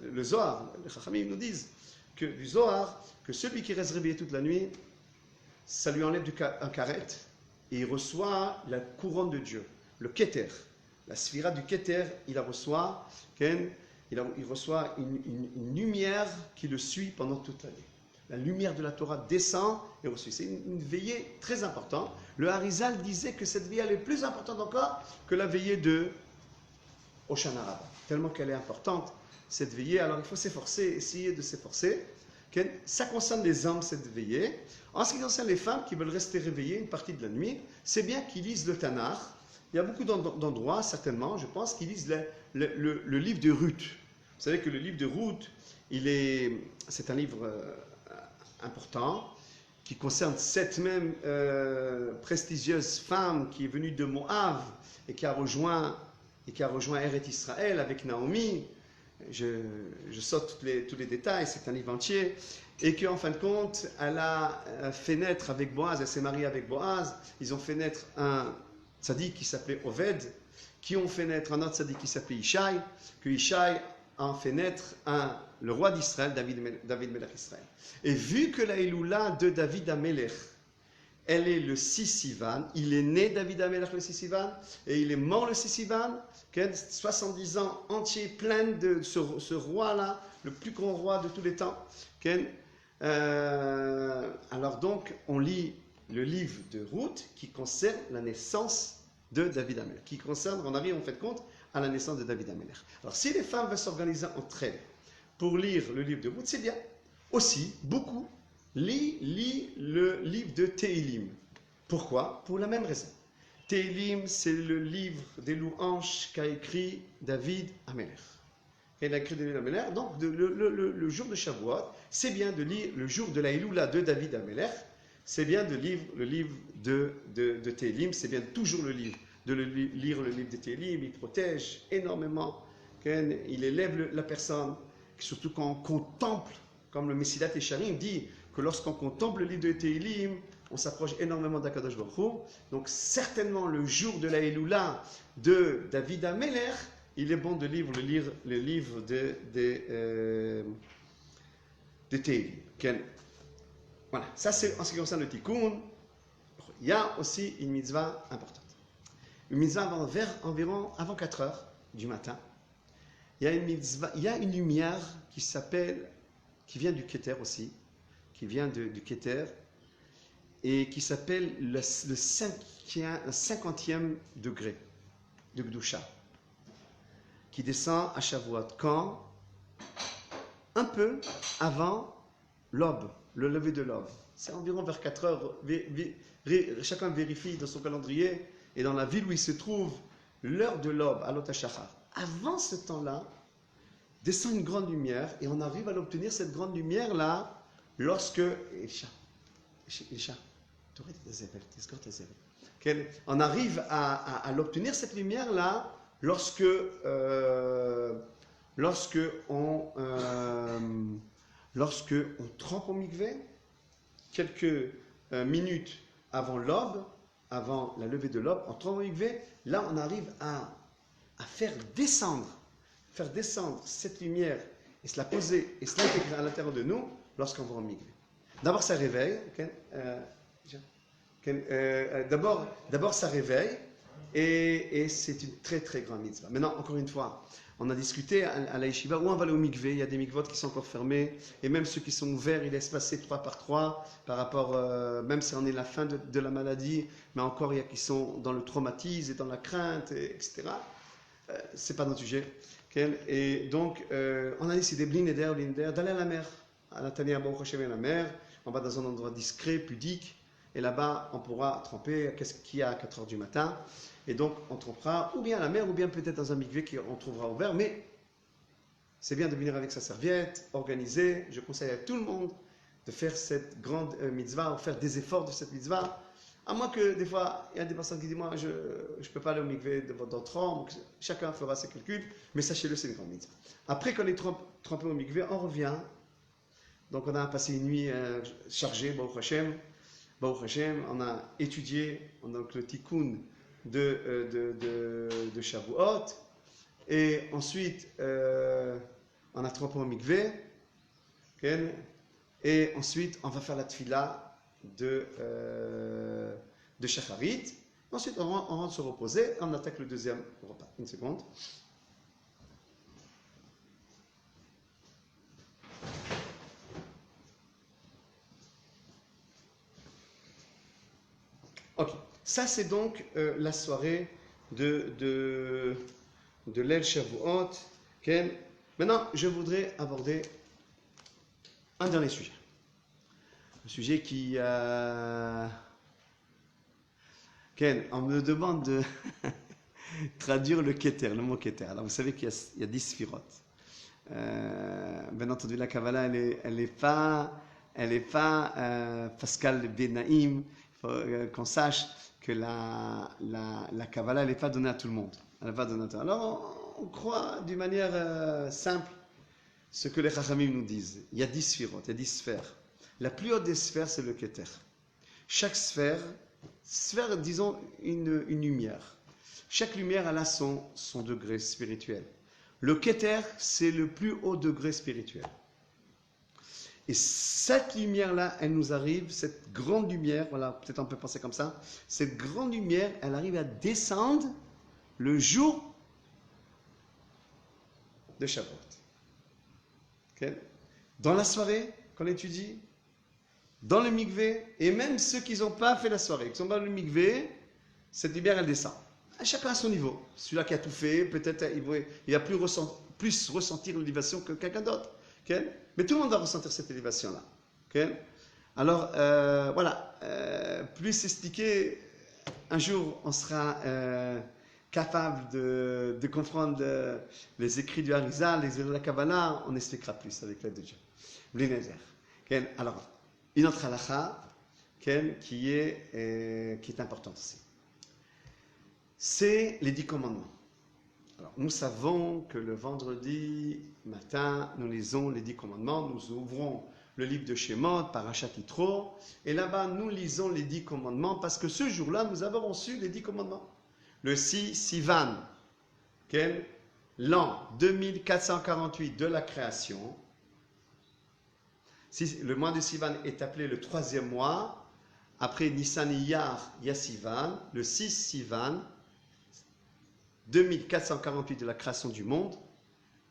le Zohar, les Chachamim nous disent que du Zohar, que celui qui reste réveillé toute la nuit, ça lui enlève un karet et il reçoit la couronne de Dieu, le Keter. La sphira du Keter, il la reçoit, il reçoit une lumière qui le suit pendant toute l'année. La lumière de la Torah descend et reçoit. C'est une veillée très importante. Le Harizal disait que cette veillée elle est plus importante encore que la veillée de Hoshana Rabbah. Tellement qu'elle est importante, cette veillée. Alors il faut s'efforcer, essayer de s'efforcer. Ça concerne les hommes, cette veillée. En ce qui concerne les femmes qui veulent rester réveillées une partie de la nuit, c'est bien qu'ils lisent le Tanakh. Il y a beaucoup d'endroits, certainement, je pense, qui lisent le livre de Ruth. Vous savez que le livre de Ruth, c'est un livre important qui concerne cette même prestigieuse femme qui est venue de Moab et qui a rejoint Eret Israël avec Naomi. Je saute tous les détails, c'est un livre entier. Et qu'en fin de compte, elle a fait naître avec Boaz, elle s'est mariée avec Boaz. Ils ont fait naître un tzaddik qui s'appelait Oved, qui ont fait naître un autre tzaddik qui s'appelait Ishaï, que Ishaï a fait naître le roi d'Israël, David Melech Israël. Et vu que la Eloula de David Amelech, elle est le 6 Sivan, il est né David Amelech le 6 Sivan, et il est mort le 6 Sivan, 70 ans entiers, plein de ce roi-là, le plus grand roi de tous les temps. Alors donc, on lit le livre de Ruth qui concerne la naissance de David Amelech, qui concerne, on arrive en fait compte, à la naissance de David Amelech. Alors si les femmes veulent s'organiser entre elles pour lire le livre de Ruth, c'est bien. Aussi, beaucoup lit le livre de Tehilim. Pourquoi? Pour la même raison. Tehilim, c'est le livre des louanges qu'a écrit David Amelech. Il a écrit David Amelech. Donc, le jour de Shavuot, c'est bien de lire le jour de la Eloula de David Amelech. C'est bien de lire le livre de Tehilim. C'est bien toujours lire le livre de Tehilim. Il protège énormément. Il élève la personne. Surtout quand on contemple, comme le Messilat Yesharim dit, que lorsqu'on contemple le livre de Tehilim, on s'approche énormément d'Akadosh Baruch Hu. Donc certainement le jour de la Eloula de David Amelech, il est bon de lire le livre de Tehilim. Voilà, ça c'est en ce qui concerne le Tikkun. Il y a aussi une mitzvah importante. Une mitzvah environ avant 4 heures du matin. Il y a une lumière qui vient du Keter aussi, qui vient du Keter, et qui s'appelle le 50e degré de Gdusha, qui descend à Shavuot. Quand? Un peu avant l'aube, le lever de l'aube. C'est environ vers 4 heures. Chacun vérifie dans son calendrier et dans la ville où il se trouve l'heure de l'aube, à l'Otashachar. Avant ce temps-là, descend une grande lumière et on arrive à l'obtenir, cette grande lumière-là, lorsque... On arrive à l'obtenir, cette lumière-là, lorsque on trempe au mikvé, quelques minutes avant l'aube, avant la levée de l'aube, on trempe au mikvé, là on arrive à faire descendre cette lumière et se la poser et se l'intégrer à l'intérieur de nous lorsqu'on va au mikvé. D'abord ça réveille, d'abord ça réveille et c'est une très très grande mitzvah. Maintenant, encore une fois, on a discuté à la yeshiva où on va aller au mikvé. Il y a des mikvot qui sont encore fermés et même ceux qui sont ouverts, ils laissent passer 3 par 3 par rapport, même si on est à la fin de la maladie, mais encore il y a qui sont dans le traumatisme et dans la crainte, etc. C'est pas notre sujet. Et donc, on a décidé, d'aller à la mer, à la Tania Baruch Hashem à la mer. On va dans un endroit discret, pudique. Et là-bas, on pourra tremper, qu'est-ce qu'il y a à 4 heures du matin. Et donc, on trempera ou bien à la mer, ou bien peut-être dans un mikvé qu'on trouvera ouvert. Mais c'est bien de venir avec sa serviette, organisée. Je conseille à tout le monde de faire cette grande mitzvah, ou faire des efforts de cette mitzvah. À moins que, des fois, il y a des personnes qui disent, moi, je ne peux pas aller au mikvé dans trempe. Chacun fera ses calculs. Mais sachez-le, c'est une grande mitzvah. Après qu'on est trempé au mikvé, on revient. Donc, on a passé une nuit chargée, Baruch Hashem. Baruch Hashem, on a étudié donc, le tikkun de Shavuot, et ensuite on a trempé au mikvé, et ensuite on va faire la tfila de Shacharit. Ensuite on rentre se reposer, on attaque le deuxième repas. Une seconde. Ok, ça c'est donc la soirée de l'El Shavuot. Maintenant, je voudrais aborder un dernier sujet. Un sujet qui... on me demande de traduire le Keter, le mot Keter. Alors vous savez qu'il y a 10 sphirotes. Bien entendu, la Kabbalah, elle n'est pas Pascal Benaïm. Il faut qu'on sache que la Kabbalah, elle n'est pas donnée à tout le monde. Elle n'est pas donnée à tout le monde. Alors, on croit d'une manière simple ce que les Chachamim nous disent. Il y a 10 sphirotes, il y a 10 sphères. La plus haute des sphères, c'est le Keter. Chaque sphère, disons, une lumière. Chaque lumière, elle a son degré spirituel. Le Keter, c'est le plus haut degré spirituel. Et cette lumière-là, elle nous arrive, cette grande lumière, voilà, peut-être on peut penser comme ça, cette grande lumière, elle arrive à descendre le jour de Shavuot. Okay? Dans la soirée, qu'on étudie, dans le mikvé, et même ceux qui n'ont pas fait la soirée, qui sont dans le mikvé, cette lumière, elle descend. Chacun à son niveau. Celui-là qui a tout fait, peut-être il va plus ressentir l'élévation que quelqu'un d'autre. Okay? Mais tout le monde va ressentir cette élévation-là. Okay? Alors, voilà. Plus expliqué, un jour, on sera capable de comprendre les écrits du Harizal, les écrits de la Kabbalah. On expliquera plus avec l'aide de Dieu. Okay? Alors, une autre halakha qui est importante aussi. C'est les 10 commandements. Alors, nous savons que le vendredi matin, nous lisons les 10 commandements, nous ouvrons le livre de Shemot, Parashat Yitro, et là-bas, nous lisons les 10 commandements, parce que ce jour-là, nous avons reçu les 10 commandements. Le 6 Sivan, l'an 2448 de la création, le mois de Sivan est appelé le 3e mois, après Nissan Iyar, Sivan, le 6 Sivan, 2448 de la création du monde,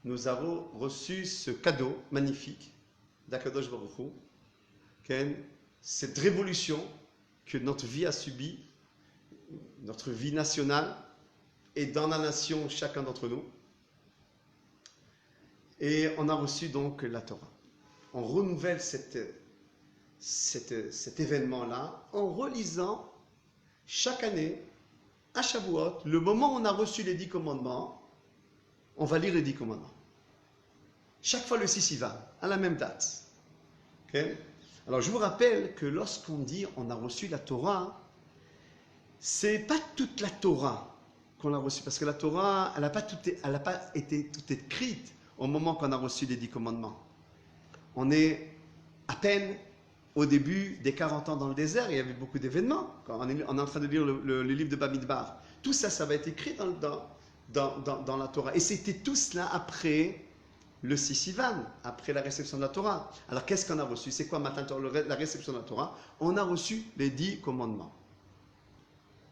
nous avons reçu ce cadeau magnifique d'Akadosh Baruch Hu, cette révolution que notre vie a subie, notre vie nationale, et dans la nation, chacun d'entre nous, Et on a reçu donc la Torah. On renouvelle cet événement-là en relisant chaque année, à Shavuot, le moment où on a reçu les 10 commandements, on va lire les 10 commandements. Chaque fois le 6 Sivan, à la même date. Okay? Alors je vous rappelle que lorsqu'on dit on a reçu la Torah, c'est pas toute la Torah qu'on a reçue, parce que la Torah, elle n'a pas été toute écrite au moment qu'on a reçu les 10 commandements. On est à peine au début des 40 ans dans le désert, il y avait beaucoup d'événements. Quand on est en train de lire le livre de Bamidbar, tout ça, ça va être écrit dans la Torah. Et c'était tout cela après le 6 Sivan, après la réception de la Torah. Alors qu'est-ce qu'on a reçu? C'est quoi maintenant la réception de la Torah? On a reçu les 10 commandements.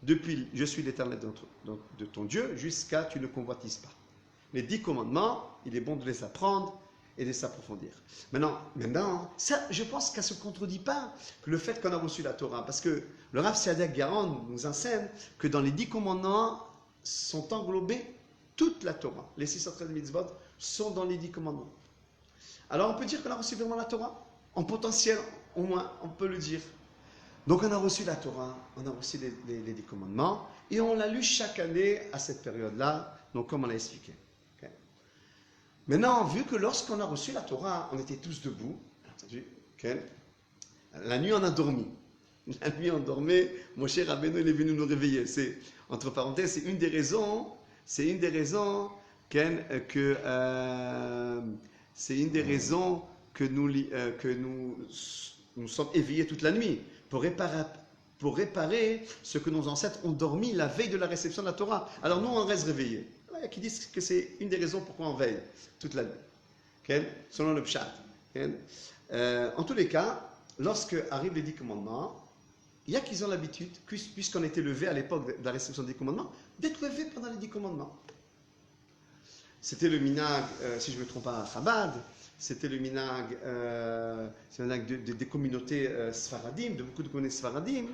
Depuis je suis l'Éternel de ton Dieu, jusqu'à tu ne convoitises pas. Les 10 commandements, il est bon de les apprendre et de s'approfondir. Maintenant, ça, je pense qu'elle ne se contredit pas que le fait qu'on a reçu la Torah, parce que le Rav Saadia Gaon nous enseigne que dans les 10 commandements sont englobés toute la Torah. Les 613 mitzvot sont dans les 10 commandements. Alors on peut dire qu'on a reçu vraiment la Torah? En potentiel, au moins, on peut le dire. Donc on a reçu la Torah, on a reçu les 10 commandements, et on l'a lu chaque année à cette période-là, donc comme on l'a expliqué. Okay. Maintenant, vu que lorsqu'on a reçu la Torah, on était tous debout, entendu, okay. La nuit on a dormi. La nuit on dormait, Moshe Rabbeinu il est venu nous réveiller. C'est, entre parenthèses, c'est une des raisons que nous sommes éveillés toute la nuit pour réparer ce que nos ancêtres ont dormi la veille de la réception de la Torah. Alors nous, on reste réveillés. Il y a qui disent que c'est une des raisons pourquoi on veille toute la nuit. Okay? Selon le Pshat. Okay? En tous les cas, lorsque arrivent les 10 commandements, il y a qui ont l'habitude, puisqu'on était levé à l'époque de la réception des commandements, d'être levé pendant les 10 commandements. C'était le minag, si je ne me trompe pas, à Chabad. C'était le minag, des communautés sfaradim, de beaucoup de communautés sfaradim.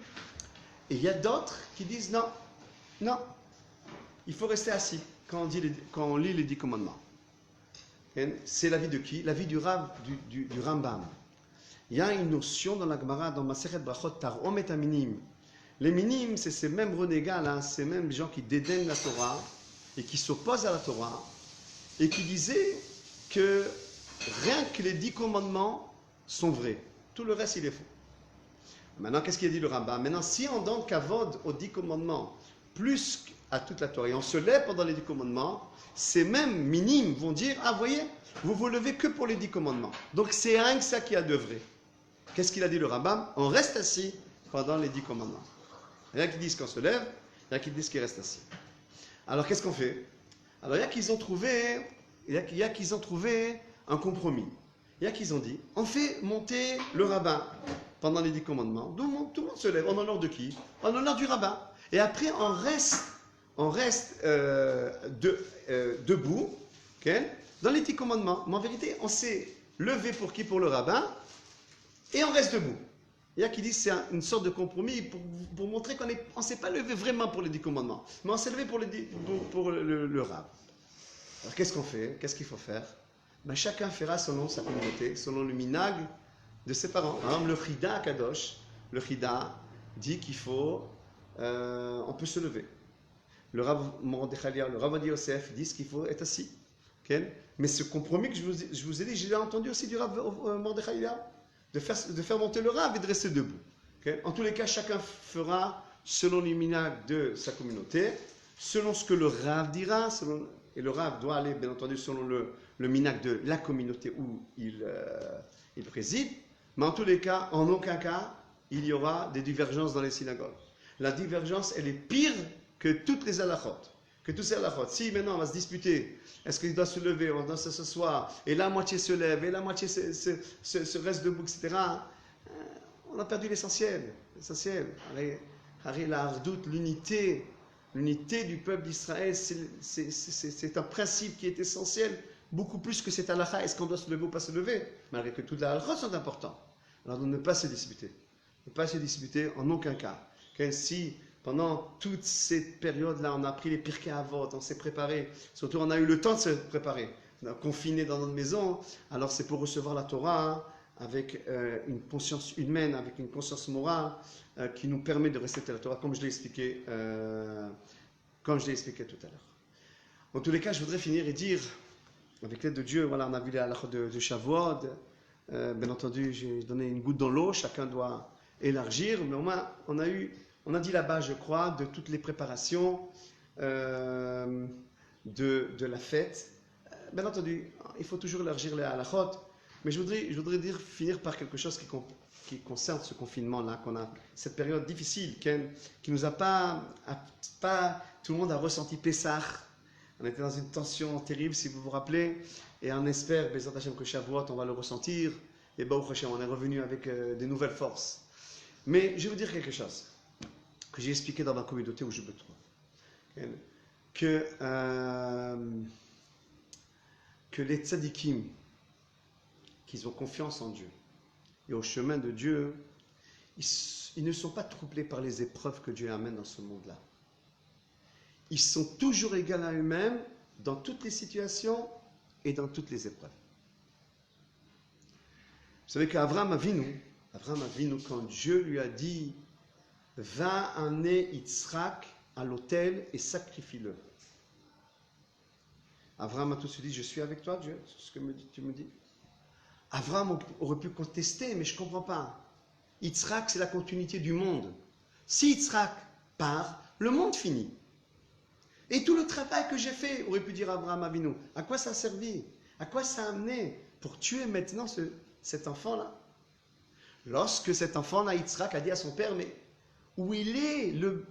Et il y a d'autres qui disent non, il faut rester assis quand on lit les 10 commandements. C'est l'avis de qui? L'avis du Rambam. Il y a une notion dans la Gemara, dans Masechet Brachot, Tarom et Aminim. Les minim, c'est ces mêmes renégats là, ces mêmes gens qui dédaignent la Torah et qui s'opposent à la Torah et qui disaient que rien que les 10 commandements sont vrais. Tout le reste, il est faux. Maintenant, qu'est-ce qu'il a dit le Rambam? Maintenant, si on donne kavod aux 10 commandements plus à toute la Torah et on se lève pendant les 10 commandements, ces mêmes minimes vont dire, ah, voyez, vous vous levez que pour les 10 commandements. Donc, c'est rien que ça qui a de vrai. Qu'est-ce qu'il a dit le Rambam? On reste assis pendant les 10 commandements. Il y en a qui disent qu'on se lève, il y en a qui disent qu'ils restent assis. Alors, qu'est-ce qu'on fait? Alors, il y a qu'ils ont trouvé un compromis. Il y a qu'ils ont dit, on fait monter le rabbin pendant les 10 commandements. Tout le monde se lève. En honneur de qui? En honneur du rabbin. Et après, on reste debout, okay, dans les 10 commandements. Mais en vérité, on s'est levé pour qui? Pour le rabbin. Et on reste debout. Il y a qui disent que c'est une sorte de compromis pour montrer qu'on ne s'est pas levé vraiment pour les 10 commandements. Mais on s'est levé pour le rabbin. Alors qu'est-ce qu'on fait? Qu'est-ce qu'il faut faire? Ben, chacun fera selon sa communauté, selon le minag de ses parents. Par exemple, le Chida Kadosh, le Chida dit qu'il faut, on peut se lever. Le Rav Mordechai, le Rav Adi Yosef disent qu'il faut être assis. Okay? Mais ce compromis que je vous ai dit, je l'ai entendu aussi du Rav Mordechai, de faire monter le Rav et de rester debout. Okay? En tous les cas, chacun fera selon le minag de sa communauté, selon ce que le Rav dira, et le Rav doit aller, bien entendu, selon le minag de la communauté où il préside. Mais en tous les cas, en aucun cas, il y aura des divergences dans les synagogues. La divergence, elle est pire que toutes les halachot. Que tous ces halachot. Si maintenant on va se disputer, est-ce qu'il doit se lever, on doit s'asseoir, et la moitié se lève, et la moitié se reste debout, etc., on a perdu l'essentiel. L'essentiel. La hardout, l'unité du peuple d'Israël, c'est un principe qui est essentiel, beaucoup plus que cette halakha. Est-ce qu'on doit se lever ou pas se lever? Malgré que toutes les halakhot sont importantes. Alors de ne pas se disputer. Ne pas se disputer en aucun cas. Si pendant toute cette période-là, on a pris les Pirkei Avot, on s'est préparé, surtout on a eu le temps de se préparer. confinés dans notre maison, alors c'est pour recevoir la Torah avec une conscience humaine, avec une conscience morale qui nous permet de respecter la Torah, comme je l'ai expliqué, tout à l'heure. En tous les cas, je voudrais finir et dire, avec l'aide de Dieu, voilà, on a vu les halachot de Shavuot, bien entendu, j'ai donné une goutte dans l'eau, chacun doit élargir, mais au moins, on a dit là-bas, je crois, de toutes les préparations de la fête. Bien entendu, il faut toujours élargir les halachot, mais je voudrais finir par quelque chose qui concerne ce confinement-là, qu'on a, cette période difficile, qui nous a pas, tout le monde a ressenti Pessah. On était dans une tension terrible, si vous vous rappelez, et on espère, Bezrat Hashem, que Shavuot, on va le ressentir, et Baruch Hashem, on est revenu avec des nouvelles forces. Mais je vais vous dire quelque chose que j'ai expliqué dans ma communauté où je me trouve. Que les tzadikim, qui ont confiance en Dieu et au chemin de Dieu, ils ne sont pas troublés par les épreuves que Dieu amène dans ce monde-là. Ils sont toujours égaux à eux-mêmes dans toutes les situations et dans toutes les épreuves. Vous savez qu'Avraham Avinu, quand Dieu lui a dit « Va amener Yitzhak à l'autel et sacrifie-le ». Avraham a tout de suite dit « Je suis avec toi, Dieu, c'est ce que tu me dis ». Avraham aurait pu contester, mais je ne comprends pas. Yitzhak, c'est la continuité du monde. Si Yitzhak part, le monde finit. Et tout le travail que j'ai fait, aurait pu dire Avraham Avinu, à quoi ça a servi? À quoi ça a amené pour tuer maintenant cet enfant-là? Lorsque cet enfant-là, Yitzhak, a dit à son père, mais où il est le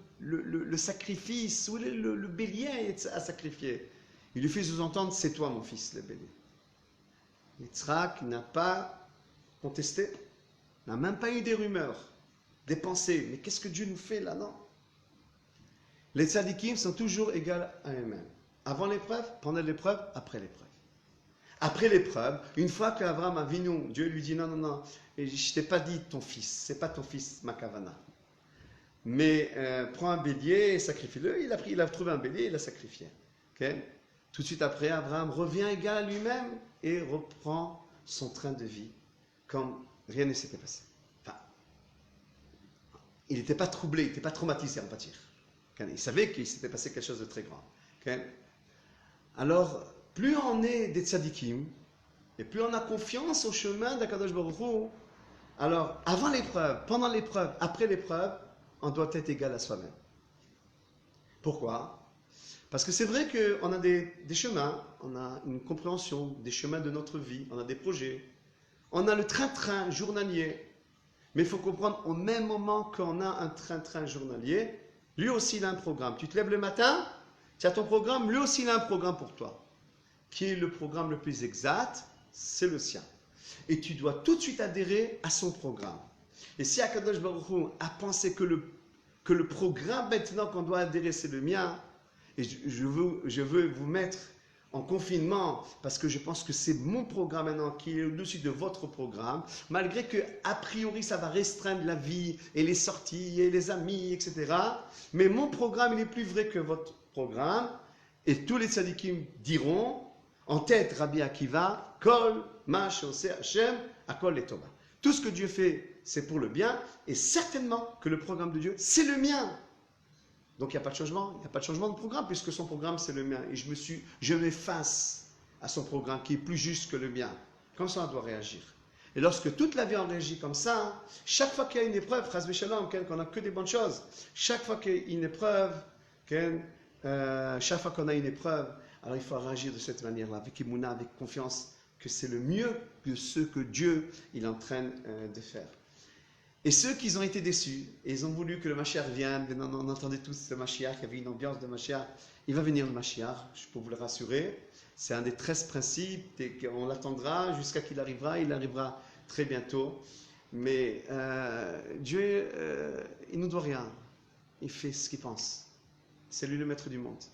sacrifice, où il est le bélier à sacrifier? Il lui fait sous-entendre, c'est toi mon fils, le bélier. Yitzhak n'a pas contesté, n'a même pas eu des rumeurs, des pensées. Mais qu'est-ce que Dieu nous fait là, non? Les tzadikim sont toujours égaux à eux-mêmes. Avant l'épreuve, pendant l'épreuve, après l'épreuve. Après l'épreuve, une fois qu'Avraham Avinu, Dieu lui dit non, je ne t'ai pas dit ton fils, c'est pas ton fils, ma kavana. Mais prends un bélier et sacrifie-le. Il a trouvé un bélier, il l'a sacrifié. Okay? Tout de suite après, Abraham revient égal à lui-même et reprend son train de vie comme rien ne s'était passé. Enfin, il n'était pas troublé, il n'était pas traumatisé, on va dire. Il savait qu'il s'était passé quelque chose de très grand. Okay? Alors, plus on est des tzadikim, et plus on a confiance au chemin d'Akadosh Baruch Hu, alors, avant l'épreuve, pendant l'épreuve, après l'épreuve, on doit être égal à soi-même. Pourquoi? Parce que c'est vrai qu'on a des chemins, on a une compréhension des chemins de notre vie, on a des projets, on a le train-train journalier. Mais il faut comprendre, au même moment qu'on a un train-train journalier, lui aussi il a un programme. Tu te lèves le matin, tu as ton programme, lui aussi il a un programme pour toi. Qui est le programme le plus exact? C'est le sien. Et tu dois tout de suite adhérer à son programme. Et si Akadosh Baruch Hu a pensé que le programme maintenant qu'on doit adhérer c'est le mien, et je veux vous mettre en confinement parce que je pense que c'est mon programme maintenant qui est au-dessus de votre programme, malgré que a priori ça va restreindre la vie et les sorties et les amis, etc. Mais mon programme il est plus vrai que votre programme et tous les tzadikim diront en tête Rabbi Akiva, Kol ma she'oseh Hashem hakol letova. Tout ce que Dieu fait c'est pour le bien et certainement que le programme de Dieu c'est le mien. Donc il n'y a pas de changement, il n'y a pas de changement de programme puisque son programme c'est le mien et je m'efface à son programme qui est plus juste que le mien. Comme ça on doit réagir. Et lorsque toute la vie on réagit comme ça, chaque fois qu'il y a une épreuve, chas v'shalom, qu'on n'a que des bonnes choses, chaque fois qu'il y a une épreuve, chaque fois qu'on a une épreuve, alors il faut réagir de cette manière-là, avec émouna, avec confiance que c'est le mieux que ce que Dieu il est en train de faire. Et ceux qui ont été déçus, et ils ont voulu que le Mashiach vienne, on entendait tous le Mashiach, il y avait une ambiance de Mashiach, il va venir le Mashiach, je peux vous le rassurer, c'est un des 13 principes, et on l'attendra jusqu'à qu'il arrivera, il arrivera très bientôt, mais Dieu, il ne nous doit rien, il fait ce qu'il pense, c'est lui le maître du monde,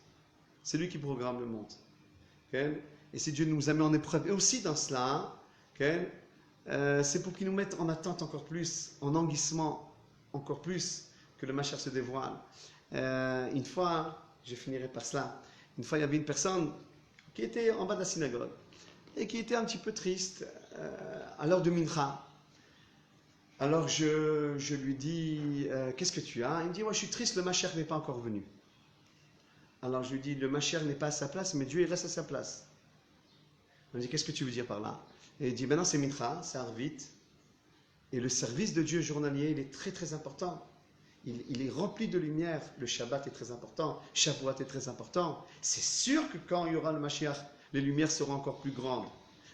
c'est lui qui programme le monde, okay? Et si Dieu nous a mis en épreuve, et aussi dans cela, okay? C'est pour qu'il nous mette en attente encore plus, en languissement encore plus, que le Mashiach se dévoile. Une fois, je finirai par cela, une fois il y avait une personne qui était en bas de la synagogue, et qui était un petit peu triste à l'heure de Mincha. Alors je lui dis, qu'est-ce que tu as? Il me dit, moi je suis triste, le Mashiach n'est pas encore venu. Alors je lui dis, le Mashiach n'est pas à sa place, mais Dieu il reste à sa place. Il me dit, qu'est-ce que tu veux dire par là? Et il dit, maintenant c'est Mincha, ça arrive vite. Et le service de Dieu journalier, il est très très important. Il est rempli de lumière. Le Shabbat est très important. Shavuot est très important. C'est sûr que quand il y aura le Mashiach, les lumières seront encore plus grandes.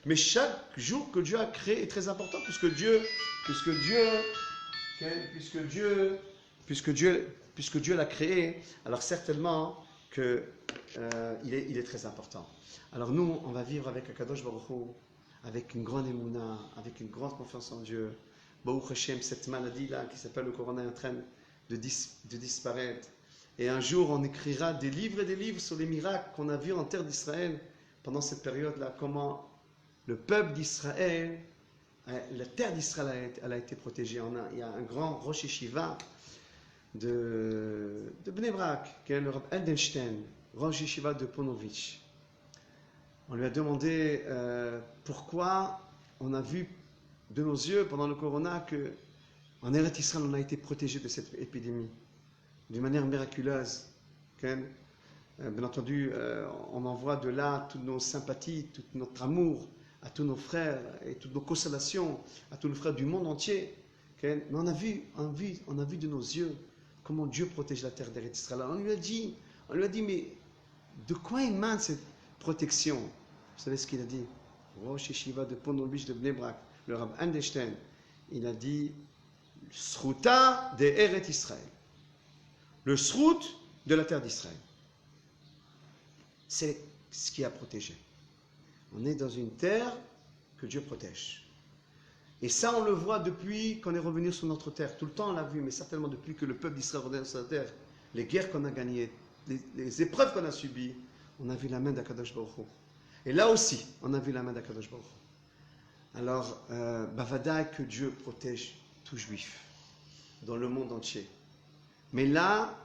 Mais chaque jour que Dieu a créé est très important puisque Dieu l'a créé. Alors certainement que il est très important. Alors nous, on va vivre avec Akadosh Baruch Hu, avec une grande émouna, avec une grande confiance en Dieu. Baruch Hashem, cette maladie-là qui s'appelle le corona est en train de disparaître. Et un jour, on écrira des livres et des livres sur les miracles qu'on a vus en terre d'Israël pendant cette période-là, comment le peuple d'Israël, la terre d'Israël, elle a été protégée. Il y a un grand Rosh Yeshiva de Bnei Brak, qui est le Rav Eldenstein, Rosh Yeshiva de Ponovitch. On lui a demandé pourquoi on a vu de nos yeux pendant le corona que en Eretz Israël on a été protégé de cette épidémie d'une manière miraculeuse. Bien entendu, on envoie de là toutes nos sympathies, tout notre amour à tous nos frères et toutes nos consolations à tous nos frères du monde entier. Mais on a vu de nos yeux comment Dieu protège la terre d'Eretz Israël. On lui a dit, mais de quoi émane cette protection? Vous savez ce qu'il a dit? Rosh Yeshiva de Ponovitch de Bnei Brak, le Rav Eldenstein, il a dit Sruta de Eretz Israël, le Srut de la terre d'Israël. C'est ce qui a protégé. On est dans une terre que Dieu protège. Et ça, on le voit depuis qu'on est revenu sur notre terre. Tout le temps, on l'a vu, mais certainement depuis que le peuple d'Israël est revenu sur la terre, les guerres qu'on a gagnées, les épreuves qu'on a subies, on a vu la main d'Akadosh Baruch Hu. Et là aussi, on a vu la main d'Akadosh Baruch Hu. Alors, Bavada, que Dieu protège tout juif dans le monde entier. Mais là,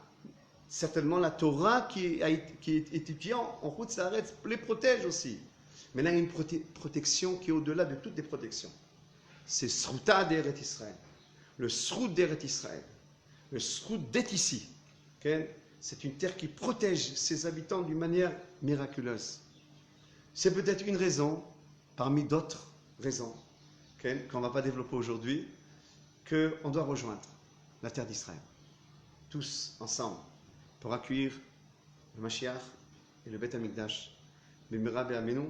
certainement la Torah qui est étudiée en route s'arrête, les protège aussi. Mais là, il y a une protection qui est au-delà de toutes les protections. C'est Sruta d'Eretz Israël. Le Srut d'Eretz Israël. Le Srut d'être ici. Okay? C'est une terre qui protège ses habitants d'une manière miraculeuse. C'est peut-être une raison, parmi d'autres raisons, okay, qu'on ne va pas développer aujourd'hui, qu'on doit rejoindre la terre d'Israël. Tous ensemble, pour accueillir le Mashiach et le Beth Amikdash. Bimira be'amenu.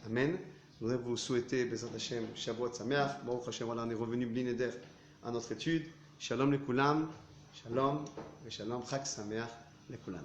Amen. Je voudrais vous souhaiter, Bezrat Hashem, Shavuot Sameach. Baruch Hashem, voilà, on est revenu bli neder à notre étude. Shalom lekulam. Shalom et shalom. Chag Sameach lekulam.